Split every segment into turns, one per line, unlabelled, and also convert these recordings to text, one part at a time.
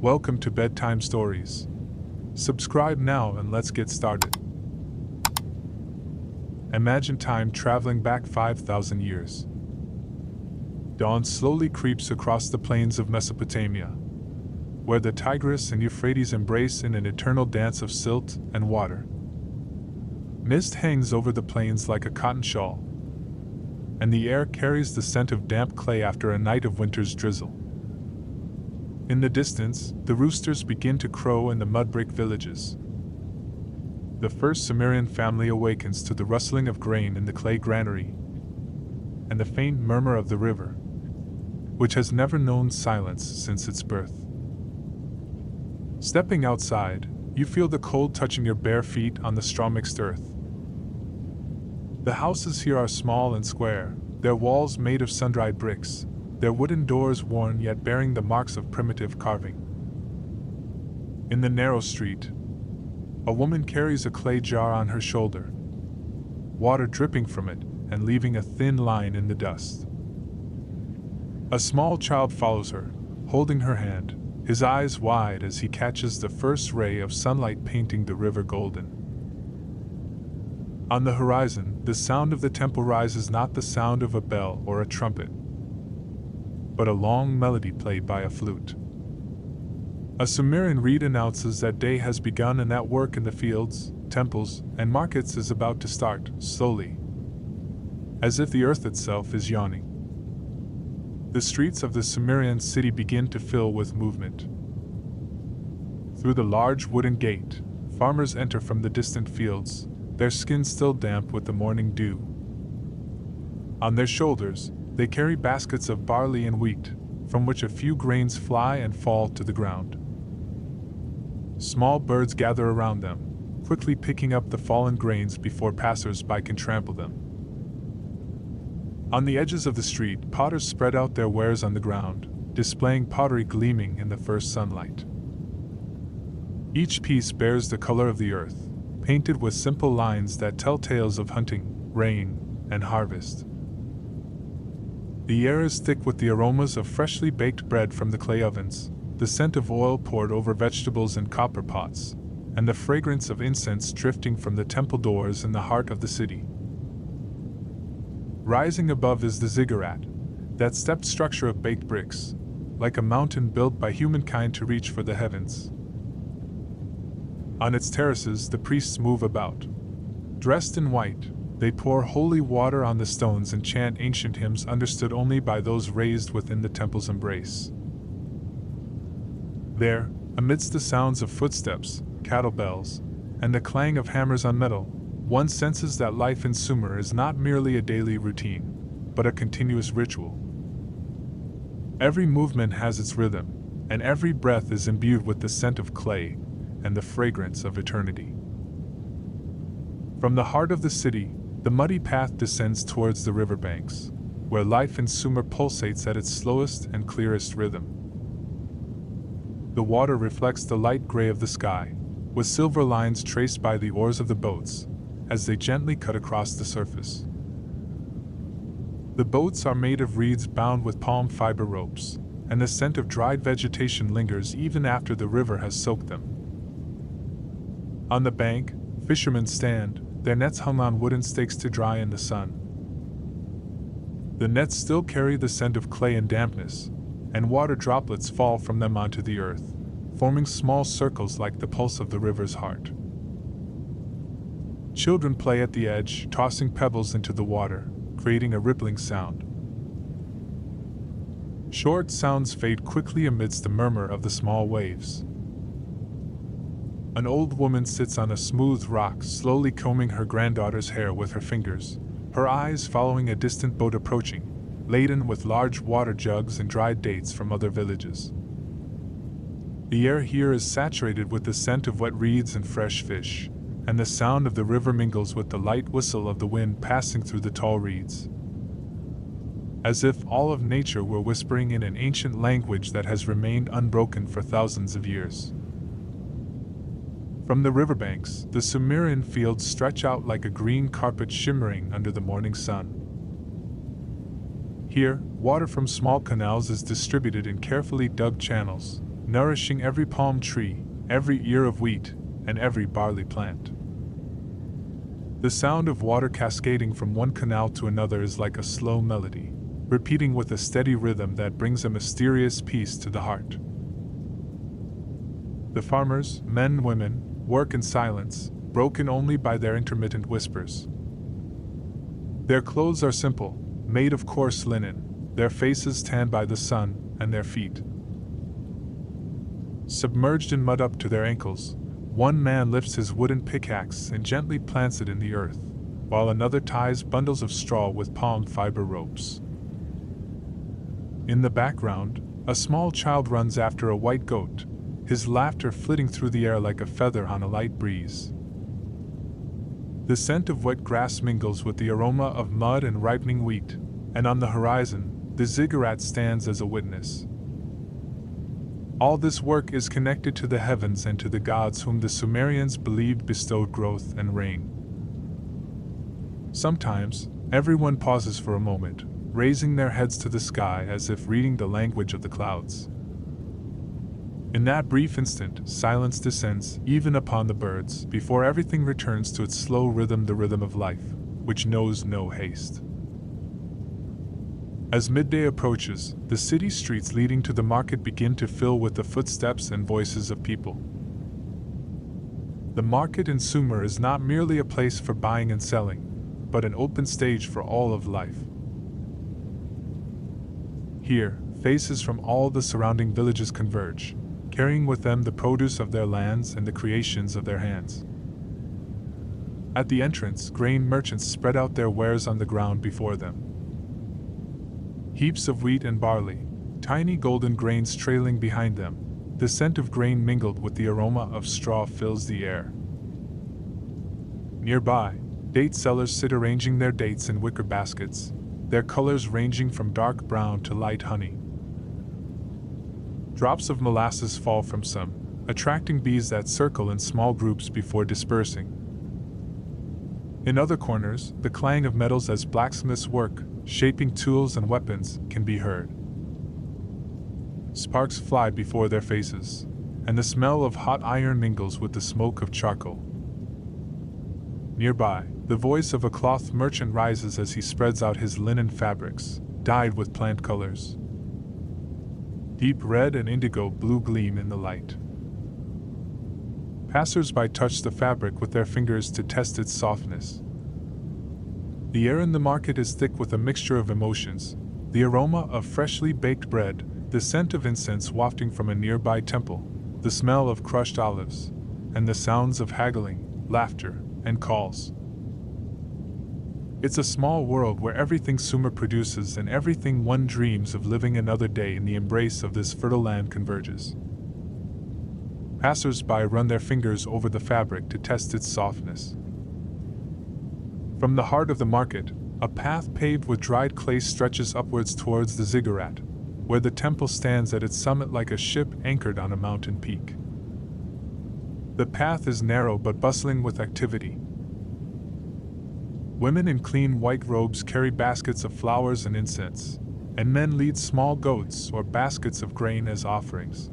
Welcome to Bedtime Stories. Subscribe now and let's get started. Imagine time traveling back 5,000 years. Dawn slowly creeps across the plains of Mesopotamia, where the Tigris and Euphrates embrace in an eternal dance of silt and water. Mist hangs over the plains like a cotton shawl, and the air carries the scent of damp clay after a night of winter's drizzle. In the distance, the roosters begin to crow in the mud-brick villages. The first Sumerian family awakens to the rustling of grain in the clay granary and the faint murmur of the river, which has never known silence since its birth. Stepping outside, you feel the cold touching your bare feet on the straw-mixed earth. The houses here are small and square, their walls made of sun-dried bricks, their wooden doors worn yet bearing the marks of primitive carving. In the narrow street, a woman carries a clay jar on her shoulder, water dripping from it and leaving a thin line in the dust. A small child follows her, holding her hand, his eyes wide as he catches the first ray of sunlight painting the river golden. On the horizon, the sound of the temple rises, not the sound of a bell or a trumpet, but a long melody played by a flute. A Sumerian reed announces that day has begun and that work in the fields, temples, and markets is about to start, slowly, as if the earth itself is yawning. The streets of the Sumerian city begin to fill with movement. Through the large wooden gate, farmers enter from the distant fields, their skin still damp with the morning dew. On their shoulders, they carry baskets of barley and wheat, from which a few grains fly and fall to the ground. Small birds gather around them, quickly picking up the fallen grains before passers-by can trample them. On the edges of the street, potters spread out their wares on the ground, displaying pottery gleaming in the first sunlight. Each piece bears the color of the earth, painted with simple lines that tell tales of hunting, rain, and harvest. The air is thick with the aromas of freshly baked bread from the clay ovens, the scent of oil poured over vegetables in copper pots, and the fragrance of incense drifting from the temple doors in the heart of the city. Rising above is the ziggurat, that stepped structure of baked bricks, like a mountain built by humankind to reach for the heavens. On its terraces, the priests move about. Dressed in white, they pour holy water on the stones and chant ancient hymns understood only by those raised within the temple's embrace. There, amidst the sounds of footsteps, cattle bells, and the clang of hammers on metal, one senses that life in Sumer is not merely a daily routine, but a continuous ritual. Every movement has its rhythm, and every breath is imbued with the scent of clay and the fragrance of eternity. From the heart of the city, the muddy path descends towards the riverbanks, where life in Sumer pulsates at its slowest and clearest rhythm. The water reflects the light gray of the sky, with silver lines traced by the oars of the boats, as they gently cut across the surface. The boats are made of reeds bound with palm fiber ropes, and the scent of dried vegetation lingers even after the river has soaked them. On the bank, fishermen stand, their nets hung on wooden stakes to dry in the sun. The nets still carry the scent of clay and dampness, and water droplets fall from them onto the earth, forming small circles like the pulse of the river's heart. Children play at the edge, tossing pebbles into the water, creating a rippling sound. Short sounds fade quickly amidst the murmur of the small waves. An old woman sits on a smooth rock, slowly combing her granddaughter's hair with her fingers, her eyes following a distant boat approaching, laden with large water jugs and dried dates from other villages. The air here is saturated with the scent of wet reeds and fresh fish, and the sound of the river mingles with the light whistle of the wind passing through the tall reeds. As if all of nature were whispering in an ancient language that has remained unbroken for thousands of years. From the riverbanks, the Sumerian fields stretch out like a green carpet shimmering under the morning sun. Here, water from small canals is distributed in carefully dug channels, nourishing every palm tree, every ear of wheat, and every barley plant. The sound of water cascading from one canal to another is like a slow melody, repeating with a steady rhythm that brings a mysterious peace to the heart. The farmers, men and women, work in silence, broken only by their intermittent whispers. Their clothes are simple, made of coarse linen, their faces tanned by the sun, and their feet submerged in mud up to their ankles. One man lifts his wooden pickaxe and gently plants it in the earth, while another ties bundles of straw with palm fiber ropes. In the background, a small child runs after a white goat, his laughter flitting through the air like a feather on a light breeze. The scent of wet grass mingles with the aroma of mud and ripening wheat, and on the horizon, the ziggurat stands as a witness. All this work is connected to the heavens and to the gods whom the Sumerians believed bestowed growth and rain. Sometimes, everyone pauses for a moment, raising their heads to the sky as if reading the language of the clouds. In that brief instant, silence descends even upon the birds before everything returns to its slow rhythm, the rhythm of life, which knows no haste. As midday approaches, the city streets leading to the market begin to fill with the footsteps and voices of people. The market in Sumer is not merely a place for buying and selling, but an open stage for all of life. Here, faces from all the surrounding villages converge, carrying with them the produce of their lands and the creations of their hands. At the entrance, grain merchants spread out their wares on the ground before them. Heaps of wheat and barley, tiny golden grains trailing behind them, the scent of grain mingled with the aroma of straw fills the air. Nearby, date sellers sit arranging their dates in wicker baskets, their colors ranging from dark brown to light honey. Drops of molasses fall from some, attracting bees that circle in small groups before dispersing. In other corners, the clang of metals as blacksmiths work, shaping tools and weapons, can be heard. Sparks fly before their faces, and the smell of hot iron mingles with the smoke of charcoal. Nearby, the voice of a cloth merchant rises as he spreads out his linen fabrics, dyed with plant colors. Deep red and indigo blue gleam in the light. Passers-by touch the fabric with their fingers to test its softness. The air in the market is thick with a mixture of emotions, the aroma of freshly baked bread, the scent of incense wafting from a nearby temple, the smell of crushed olives, and the sounds of haggling, laughter, and calls. It's a small world where everything Sumer produces and everything one dreams of living another day in the embrace of this fertile land converges. Passers-by run their fingers over the fabric to test its softness. From the heart of the market, a path paved with dried clay stretches upwards towards the ziggurat, where the temple stands at its summit like a ship anchored on a mountain peak. The path is narrow but bustling with activity. Women in clean white robes carry baskets of flowers and incense, and men lead small goats or baskets of grain as offerings.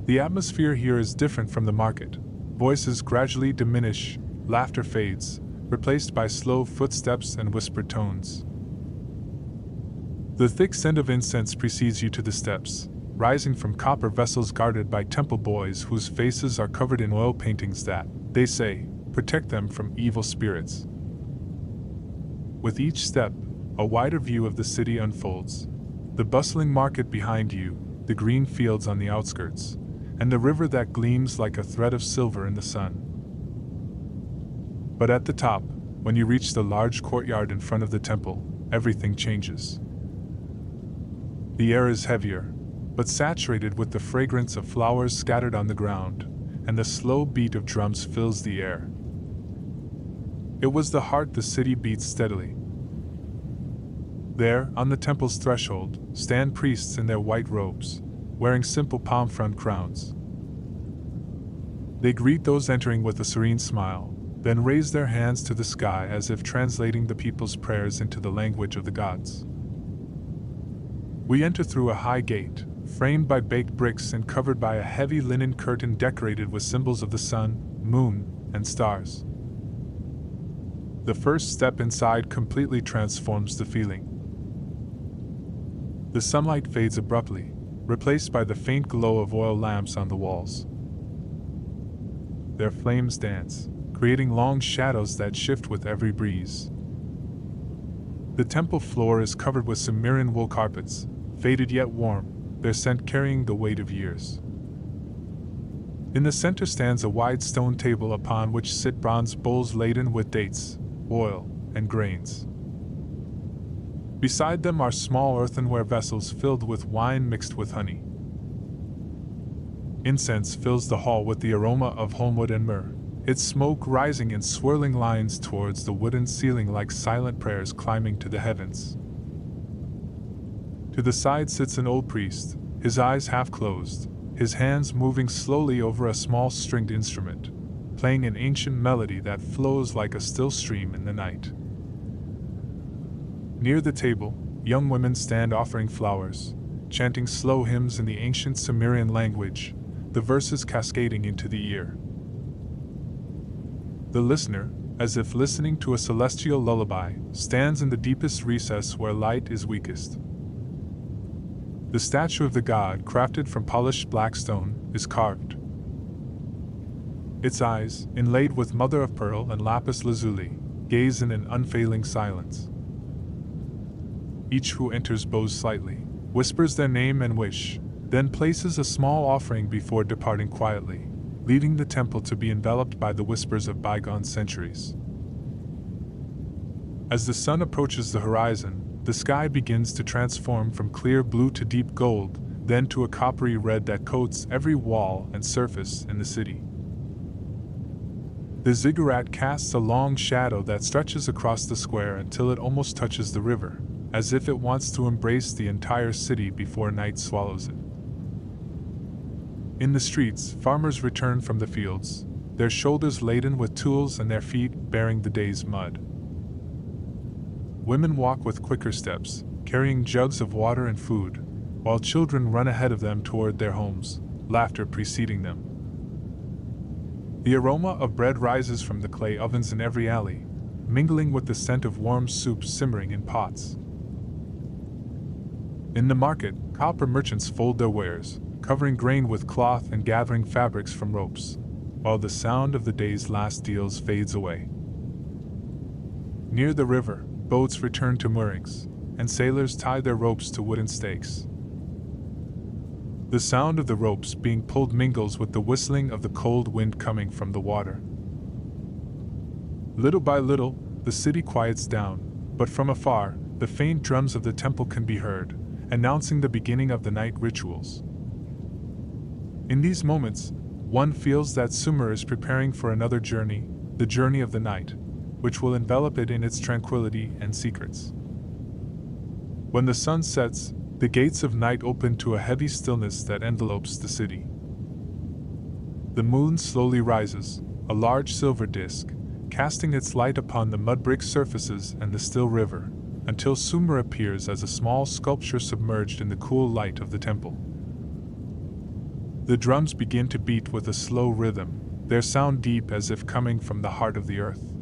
The atmosphere here is different from the market. Voices gradually diminish, laughter fades, replaced by slow footsteps and whispered tones. The thick scent of incense precedes you to the steps, rising from copper vessels guarded by temple boys whose faces are covered in oil paintings that, they say, protect them from evil spirits. With each step, a wider view of the city unfolds. The bustling market behind you, the green fields on the outskirts, and the river that gleams like a thread of silver in the sun. But at the top, when you reach the large courtyard in front of the temple, everything changes. The air is heavier, but saturated with the fragrance of flowers scattered on the ground, and the slow beat of drums fills the air. It was the heart the city beats steadily. There, on the temple's threshold, stand priests in their white robes, wearing simple palm frond crowns. They greet those entering with a serene smile, then raise their hands to the sky as if translating the people's prayers into the language of the gods. We enter through a high gate, framed by baked bricks and covered by a heavy linen curtain decorated with symbols of the sun, moon, and stars. The first step inside completely transforms the feeling. The sunlight fades abruptly, replaced by the faint glow of oil lamps on the walls. Their flames dance, creating long shadows that shift with every breeze. The temple floor is covered with Sumerian wool carpets, faded yet warm, their scent carrying the weight of years. In the center stands a wide stone table upon which sit bronze bowls laden with dates, oil, and grains. Beside them are small earthenware vessels filled with wine mixed with honey. Incense fills the hall with the aroma of homewood and myrrh, its smoke rising in swirling lines towards the wooden ceiling like silent prayers climbing to the heavens. To the side sits an old priest, his eyes half closed, his hands moving slowly over a small stringed instrument, playing an ancient melody that flows like a still stream in the night. Near the table, young women stand offering flowers, chanting slow hymns in the ancient Sumerian language, the verses cascading into the ear. The listener, as if listening to a celestial lullaby, stands in the deepest recess where light is weakest. The statue of the god, crafted from polished black stone, is carved. Its eyes, inlaid with mother of pearl and lapis lazuli, gaze in an unfailing silence. Each who enters bows slightly, whispers their name and wish, then places a small offering before departing quietly, leaving the temple to be enveloped by the whispers of bygone centuries. As the sun approaches the horizon, the sky begins to transform from clear blue to deep gold, then to a coppery red that coats every wall and surface in the city. The ziggurat casts a long shadow that stretches across the square until it almost touches the river, as if it wants to embrace the entire city before night swallows it. In the streets, farmers return from the fields, their shoulders laden with tools and their feet bearing the day's mud. Women walk with quicker steps, carrying jugs of water and food, while children run ahead of them toward their homes, laughter preceding them. The aroma of bread rises from the clay ovens in every alley, mingling with the scent of warm soup simmering in pots. In the market, copper merchants fold their wares, covering grain with cloth and gathering fabrics from ropes, while the sound of the day's last deals fades away. Near the river, boats return to moorings, and sailors tie their ropes to wooden stakes. The sound of the ropes being pulled mingles with the whistling of the cold wind coming from the water. Little by little, the city quiets down, but from afar, the faint drums of the temple can be heard, announcing the beginning of the night rituals. In these moments, one feels that Sumer is preparing for another journey, the journey of the night, which will envelop it in its tranquility and secrets. When the sun sets, the gates of night open to a heavy stillness that envelopes the city. The moon slowly rises, a large silver disk, casting its light upon the mud-brick surfaces and the still river, until Sumer appears as a small sculpture submerged in the cool light of the temple. The drums begin to beat with a slow rhythm, their sound deep as if coming from the heart of the earth.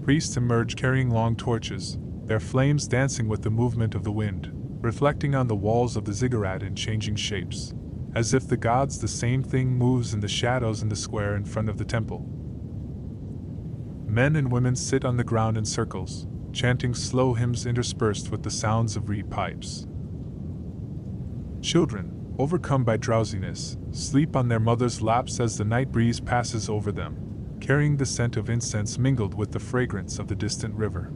Priests emerge carrying long torches, their flames dancing with the movement of the wind, reflecting on the walls of the ziggurat in changing shapes, as if the gods the same thing moves in the shadows in the square in front of the temple. Men and women sit on the ground in circles, chanting slow hymns interspersed with the sounds of reed pipes. Children, overcome by drowsiness, sleep on their mothers' laps as the night breeze passes over them, carrying the scent of incense mingled with the fragrance of the distant river.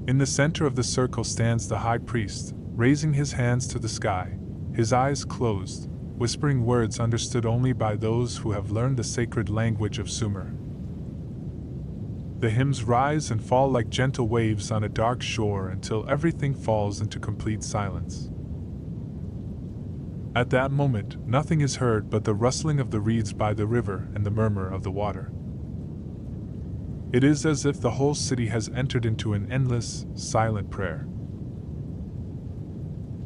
In the center of the circle stands the high priest, raising his hands to the sky, his eyes closed, whispering words understood only by those who have learned the sacred language of Sumer. The hymns rise and fall like gentle waves on a dark shore until everything falls into complete silence. At that moment, nothing is heard but the rustling of the reeds by the river and the murmur of the water. It is as if the whole city has entered into an endless, silent prayer.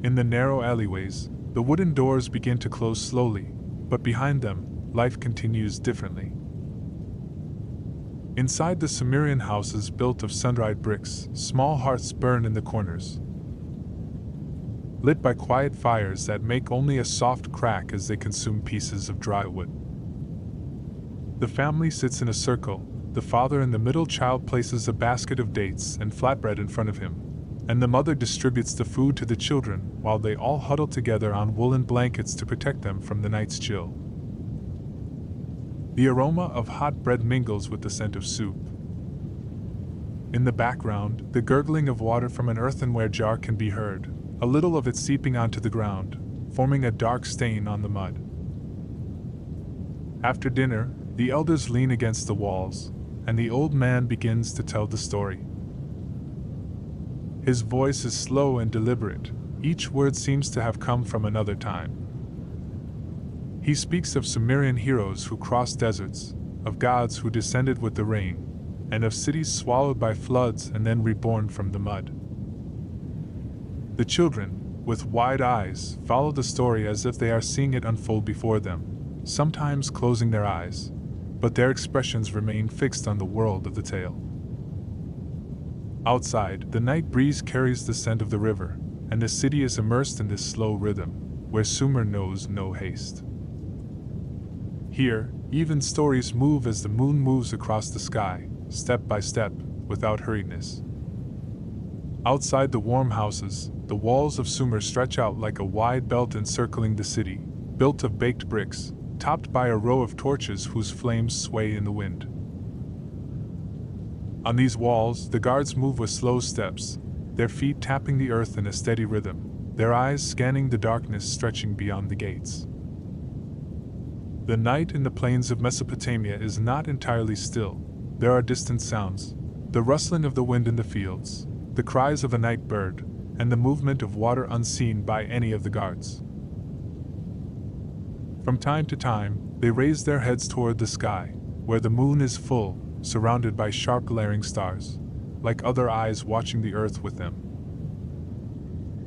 In the narrow alleyways, the wooden doors begin to close slowly, but behind them, life continues differently. Inside the Sumerian houses built of sun-dried bricks, small hearths burn in the corners, lit by quiet fires that make only a soft crack as they consume pieces of dry wood. The family sits in a circle. The father in the middle child places a basket of dates and flatbread in front of him, and the mother distributes the food to the children while they all huddle together on woolen blankets to protect them from the night's chill. The aroma of hot bread mingles with the scent of soup. In the background, the gurgling of water from an earthenware jar can be heard, a little of it seeping onto the ground, forming a dark stain on the mud. After dinner, the elders lean against the walls, and the old man begins to tell the story. His voice is slow and deliberate. Each word seems to have come from another time. He speaks of Sumerian heroes who crossed deserts, of gods who descended with the rain, and of cities swallowed by floods and then reborn from the mud. The children, with wide eyes, follow the story as if they are seeing it unfold before them, sometimes closing their eyes, but their expressions remain fixed on the world of the tale. Outside, the night breeze carries the scent of the river, and the city is immersed in this slow rhythm, where Sumer knows no haste. Here, even stories move as the moon moves across the sky, step by step, without hurriedness. Outside the warm houses, the walls of Sumer stretch out like a wide belt encircling the city, built of baked bricks, topped by a row of torches whose flames sway in the wind. On these walls, the guards move with slow steps, their feet tapping the earth in a steady rhythm, their eyes scanning the darkness stretching beyond the gates. The night in the plains of Mesopotamia is not entirely still. There are distant sounds, the rustling of the wind in the fields, the cries of a night bird, and the movement of water unseen by any of the guards. From time to time, they raise their heads toward the sky, where the moon is full, surrounded by sharp glaring stars, like other eyes watching the earth with them.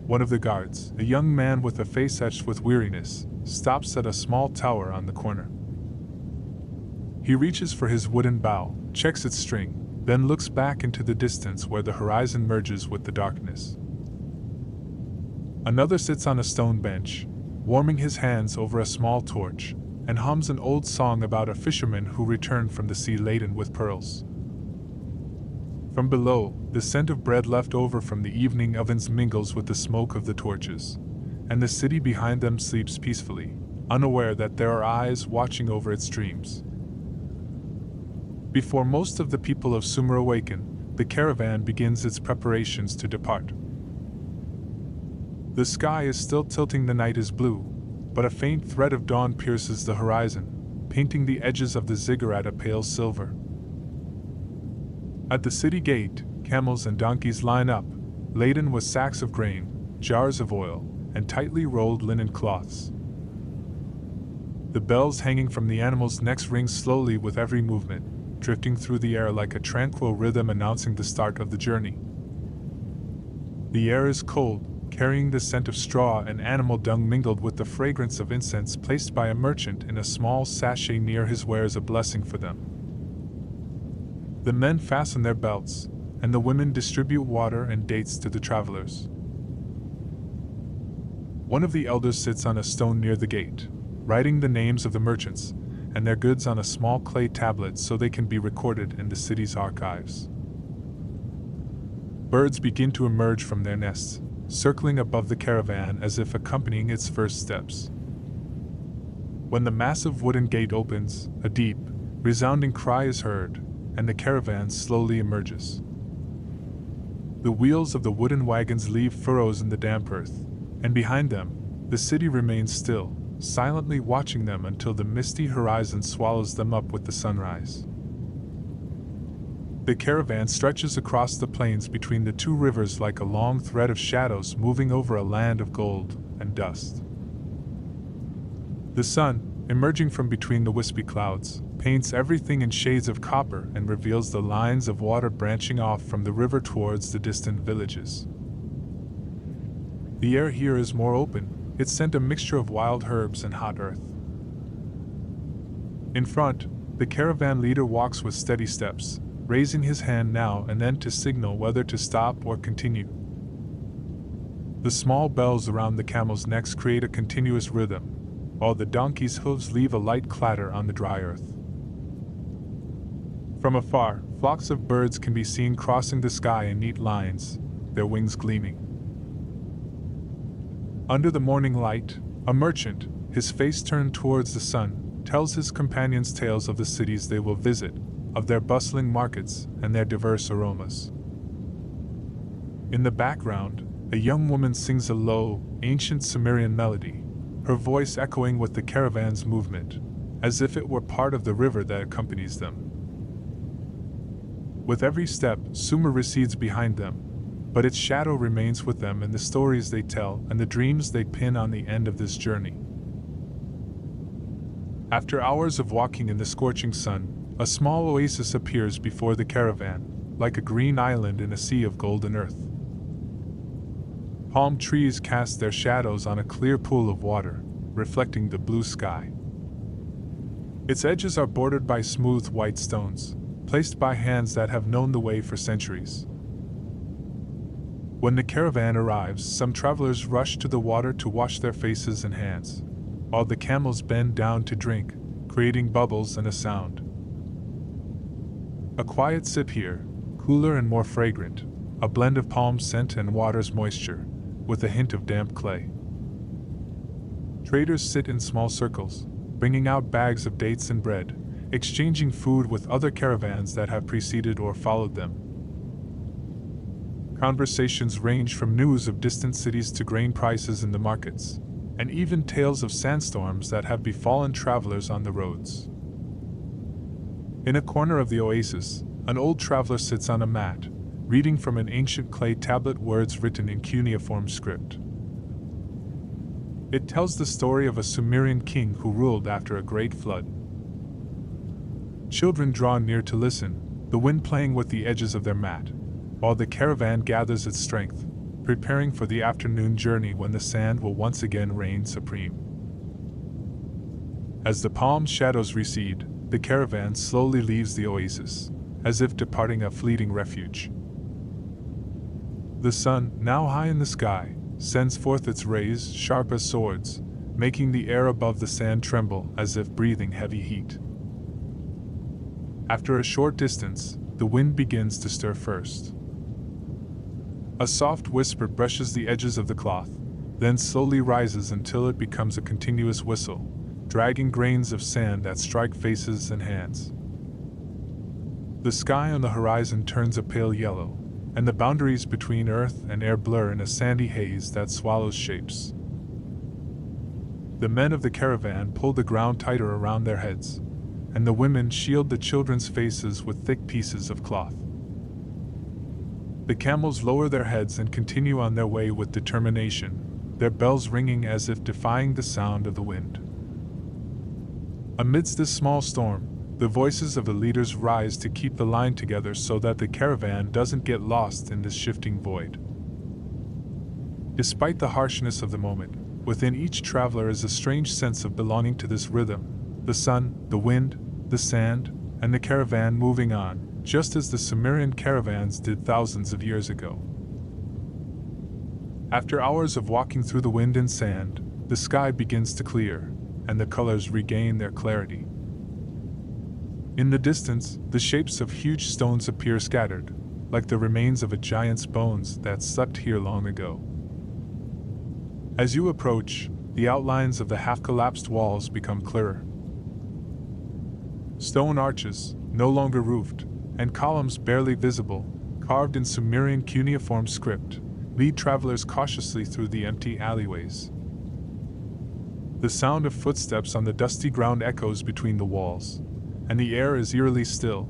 One of the guards, a young man with a face etched with weariness, stops at a small tower on the corner. He reaches for his wooden bow, checks its string, then looks back into the distance where the horizon merges with the darkness. Another sits on a stone bench, warming his hands over a small torch, and hums an old song about a fisherman who returned from the sea laden with pearls. From below, the scent of bread left over from the evening ovens mingles with the smoke of the torches, and the city behind them sleeps peacefully, unaware that there are eyes watching over its dreams. Before most of the people of Sumer awaken, the caravan begins its preparations to depart. The sky is still tilting, the night is blue, but a faint thread of dawn pierces the horizon, painting the edges of the ziggurat a pale silver. At the city gate, camels and donkeys line up, laden with sacks of grain, jars of oil, and tightly rolled linen cloths. The bells hanging from the animals' necks ring slowly with every movement, drifting through the air like a tranquil rhythm announcing the start of the journey. The air is cold, carrying the scent of straw and animal dung mingled with the fragrance of incense placed by a merchant in a small sachet near his wares, a blessing for them. The men fasten their belts, and the women distribute water and dates to the travelers. One of the elders sits on a stone near the gate, writing the names of the merchants and their goods on a small clay tablet so they can be recorded in the city's archives. Birds begin to emerge from their nests, circling above the caravan as if accompanying its first steps. When the massive wooden gate opens, a deep, resounding cry is heard, and the caravan slowly emerges. The wheels of the wooden wagons leave furrows in the damp earth, and behind them, the city remains still, silently watching them until the misty horizon swallows them up with the sunrise. The caravan stretches across the plains between the two rivers like a long thread of shadows moving over a land of gold and dust. The sun, emerging from between the wispy clouds, paints everything in shades of copper and reveals the lines of water branching off from the river towards the distant villages. The air here is more open, its scent a mixture of wild herbs and hot earth. In front, the caravan leader walks with steady steps, raising his hand now and then to signal whether to stop or continue. The small bells around the camels' necks create a continuous rhythm, while the donkeys' hooves leave a light clatter on the dry earth. From afar, flocks of birds can be seen crossing the sky in neat lines, their wings gleaming. Under the morning light, a merchant, his face turned towards the sun, tells his companions tales of the cities they will visit, of their bustling markets and their diverse aromas. In the background, a young woman sings a low, ancient Sumerian melody, her voice echoing with the caravan's movement, as if it were part of the river that accompanies them. With every step, Sumer recedes behind them, but its shadow remains with them in the stories they tell and the dreams they pin on the end of this journey. After hours of walking in the scorching sun, a small oasis appears before the caravan, like a green island in a sea of golden earth. Palm trees cast their shadows on a clear pool of water, reflecting the blue sky. Its edges are bordered by smooth white stones, placed by hands that have known the way for centuries. When the caravan arrives, some travelers rush to the water to wash their faces and hands, while the camels bend down to drink, creating bubbles and a sound. A quiet sip here, cooler and more fragrant, a blend of palm scent and water's moisture, with a hint of damp clay. Traders sit in small circles, bringing out bags of dates and bread, exchanging food with other caravans that have preceded or followed them. Conversations range from news of distant cities to grain prices in the markets, and even tales of sandstorms that have befallen travelers on the roads. In a corner of the oasis, an old traveler sits on a mat, reading from an ancient clay tablet words written in cuneiform script. It tells the story of a Sumerian king who ruled after a great flood. Children draw near to listen, the wind playing with the edges of their mat, while the caravan gathers its strength, preparing for the afternoon journey when the sand will once again reign supreme. As the palm shadows recede, the caravan slowly leaves the oasis, as if departing a fleeting refuge. The sun, now high in the sky, sends forth its rays sharp as swords, making the air above the sand tremble as if breathing heavy heat. After a short distance, the wind begins to stir first. A soft whisper brushes the edges of the cloth, then slowly rises until it becomes a continuous whistle, dragging grains of sand that strike faces and hands. The sky on the horizon turns a pale yellow, and the boundaries between earth and air blur in a sandy haze that swallows shapes. The men of the caravan pull the ground tighter around their heads, and the women shield the children's faces with thick pieces of cloth. The camels lower their heads and continue on their way with determination, their bells ringing as if defying the sound of the wind. Amidst this small storm, the voices of the leaders rise to keep the line together so that the caravan doesn't get lost in this shifting void. Despite the harshness of the moment, within each traveler is a strange sense of belonging to this rhythm, the sun, the wind, the sand, and the caravan moving on, just as the Sumerian caravans did thousands of years ago. After hours of walking through the wind and sand, the sky begins to clear, and the colors regain their clarity. In the distance, the shapes of huge stones appear scattered, like the remains of a giant's bones that slept here long ago. As you approach, the outlines of the half-collapsed walls become clearer. Stone arches, no longer roofed, and columns barely visible, carved in Sumerian cuneiform script, lead travelers cautiously through the empty alleyways. The sound of footsteps on the dusty ground echoes between the walls, and the air is eerily still,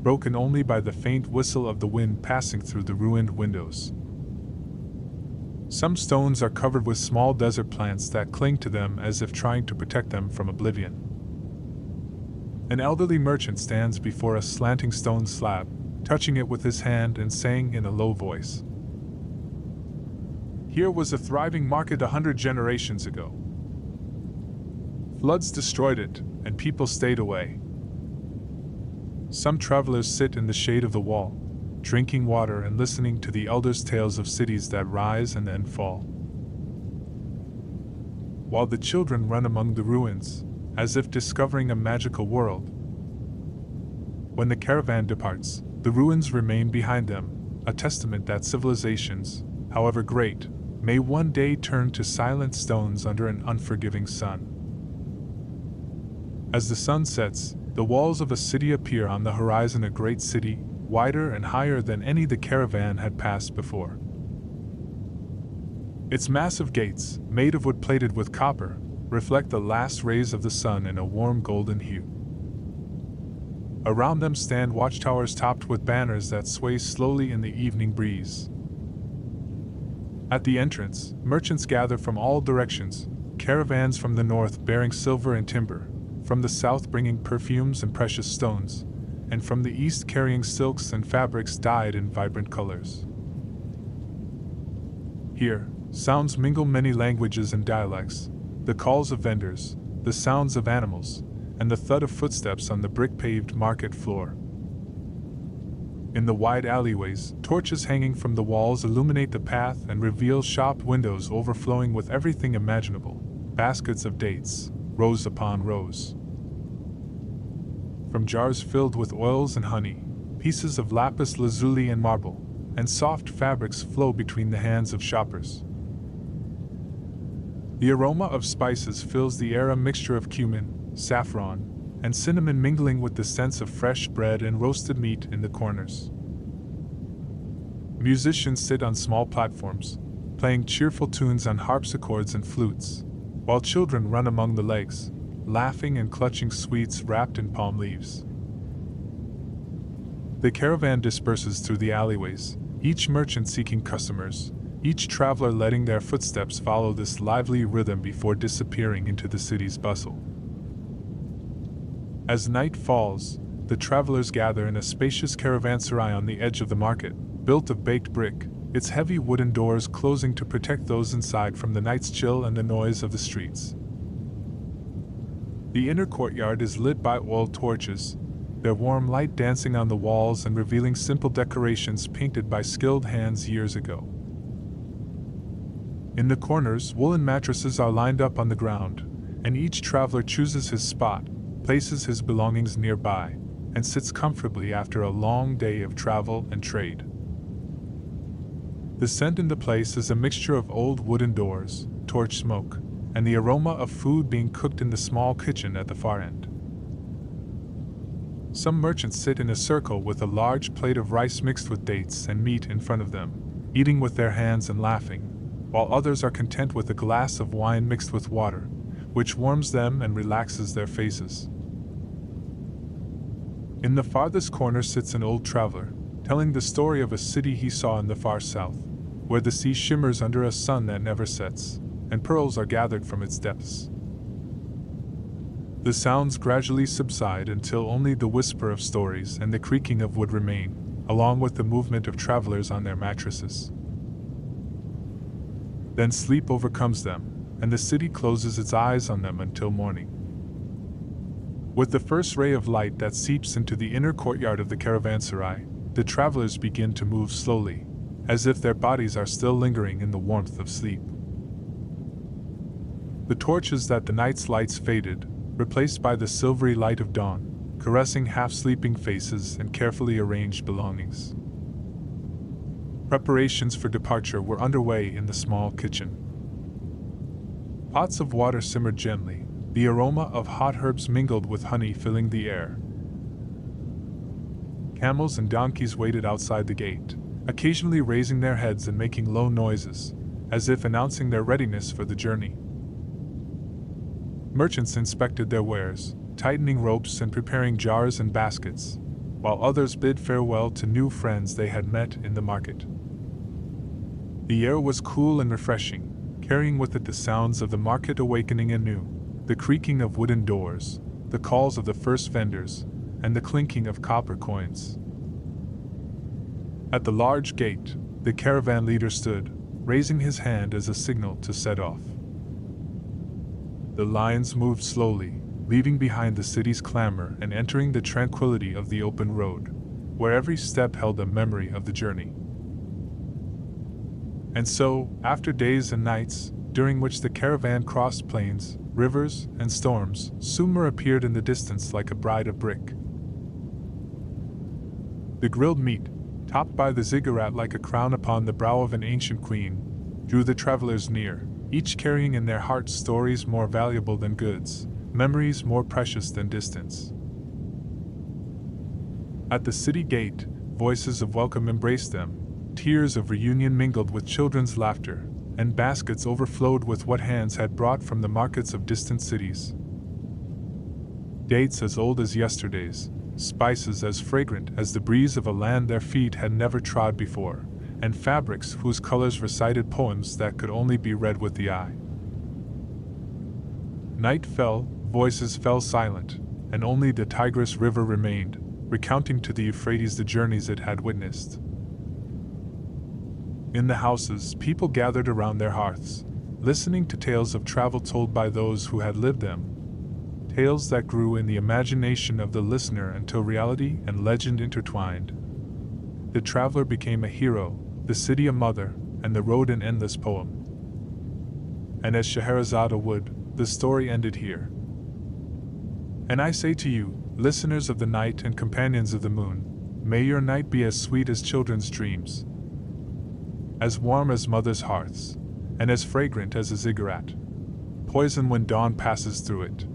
broken only by the faint whistle of the wind passing through the ruined windows. Some stones are covered with small desert plants that cling to them as if trying to protect them from oblivion. An elderly merchant stands before a slanting stone slab, touching it with his hand and saying in a low voice, Here was a thriving market 100 generations ago. Floods destroyed it, and people stayed away. Some travelers sit in the shade of the wall, drinking water and listening to the elders' tales of cities that rise and then fall, while the children run among the ruins, as if discovering a magical world. When the caravan departs, the ruins remain behind them, a testament that civilizations, however great, may one day turn to silent stones under an unforgiving sun. As the sun sets, the walls of a city appear on the horizon, a great city, wider and higher than any the caravan had passed before. Its massive gates, made of wood plated with copper, reflect the last rays of the sun in a warm golden hue. Around them stand watchtowers topped with banners that sway slowly in the evening breeze. At the entrance, merchants gather from all directions, caravans from the north bearing silver and timber, from the south bringing perfumes and precious stones, and from the east carrying silks and fabrics dyed in vibrant colors. Here, sounds mingle many languages and dialects, the calls of vendors, the sounds of animals, and the thud of footsteps on the brick-paved market floor. In the wide alleyways, torches hanging from the walls illuminate the path and reveal shop windows overflowing with everything imaginable, baskets of dates, rows upon rows. From jars filled with oils and honey, pieces of lapis lazuli and marble, and soft fabrics flow between the hands of shoppers. The aroma of spices fills the air, a mixture of cumin, saffron, and cinnamon mingling with the sense of fresh bread and roasted meat in the corners. Musicians sit on small platforms, playing cheerful tunes on harpsichords and flutes, while children run among the legs, laughing and clutching sweets wrapped in palm leaves. The caravan disperses through the alleyways, each merchant seeking customers, each traveler letting their footsteps follow this lively rhythm before disappearing into the city's bustle. As night falls, the travelers gather in a spacious caravanserai on the edge of the market, built of baked brick, its heavy wooden doors closing to protect those inside from the night's chill and the noise of the streets. The inner courtyard is lit by oil torches, their warm light dancing on the walls and revealing simple decorations painted by skilled hands years ago. In the corners, woolen mattresses are lined up on the ground, and each traveler chooses his spot, places his belongings nearby, and sits comfortably after a long day of travel and trade. The scent in the place is a mixture of old wooden doors, torch smoke, and the aroma of food being cooked in the small kitchen at the far end. Some merchants sit in a circle with a large plate of rice mixed with dates and meat in front of them, eating with their hands and laughing, while others are content with a glass of wine mixed with water, which warms them and relaxes their faces. In the farthest corner sits an old traveler, telling the story of a city he saw in the far south, where the sea shimmers under a sun that never sets, and pearls are gathered from its depths. The sounds gradually subside until only the whisper of stories and the creaking of wood remain, along with the movement of travelers on their mattresses. Then sleep overcomes them, and the city closes its eyes on them until morning. With the first ray of light that seeps into the inner courtyard of the caravanserai, the travelers begin to move slowly, as if their bodies are still lingering in the warmth of sleep. The torches that the night's lights faded, replaced by the silvery light of dawn, caressing half-sleeping faces and carefully arranged belongings. Preparations for departure were underway in the small kitchen. Pots of water simmered gently, the aroma of hot herbs mingled with honey filling the air. Camels and donkeys waited outside the gate, occasionally raising their heads and making low noises, as if announcing their readiness for the journey. Merchants inspected their wares, tightening ropes and preparing jars and baskets, while others bid farewell to new friends they had met in the market. The air was cool and refreshing, carrying with it the sounds of the market awakening anew, the creaking of wooden doors, the calls of the first vendors, and the clinking of copper coins. At the large gate, the caravan leader stood, raising his hand as a signal to set off. The lions moved slowly, leaving behind the city's clamor and entering the tranquility of the open road, where every step held a memory of the journey. And so, after days and nights, during which the caravan crossed plains, rivers, and storms, Sumer appeared in the distance like a bride of brick. The grilled meat, topped by the ziggurat like a crown upon the brow of an ancient queen, drew the travelers near, each carrying in their hearts stories more valuable than goods, memories more precious than distance. At the city gate, voices of welcome embraced them, tears of reunion mingled with children's laughter, and baskets overflowed with what hands had brought from the markets of distant cities. Dates as old as yesterday's, spices as fragrant as the breeze of a land their feet had never trod before, and fabrics whose colors recited poems that could only be read with the eye. Night fell, voices fell silent, and only the Tigris River remained, recounting to the Euphrates the journeys it had witnessed. In the houses, people gathered around their hearths, listening to tales of travel told by those who had lived them, tales that grew in the imagination of the listener until reality and legend intertwined. The traveler became a hero, the city a mother, and the road an endless poem. And as Scheherazade would, the story ended here. And I say to you, listeners of the night and companions of the moon, may your night be as sweet as children's dreams, as warm as mothers' hearths, and as fragrant as a ziggurat. Poison when dawn passes through it.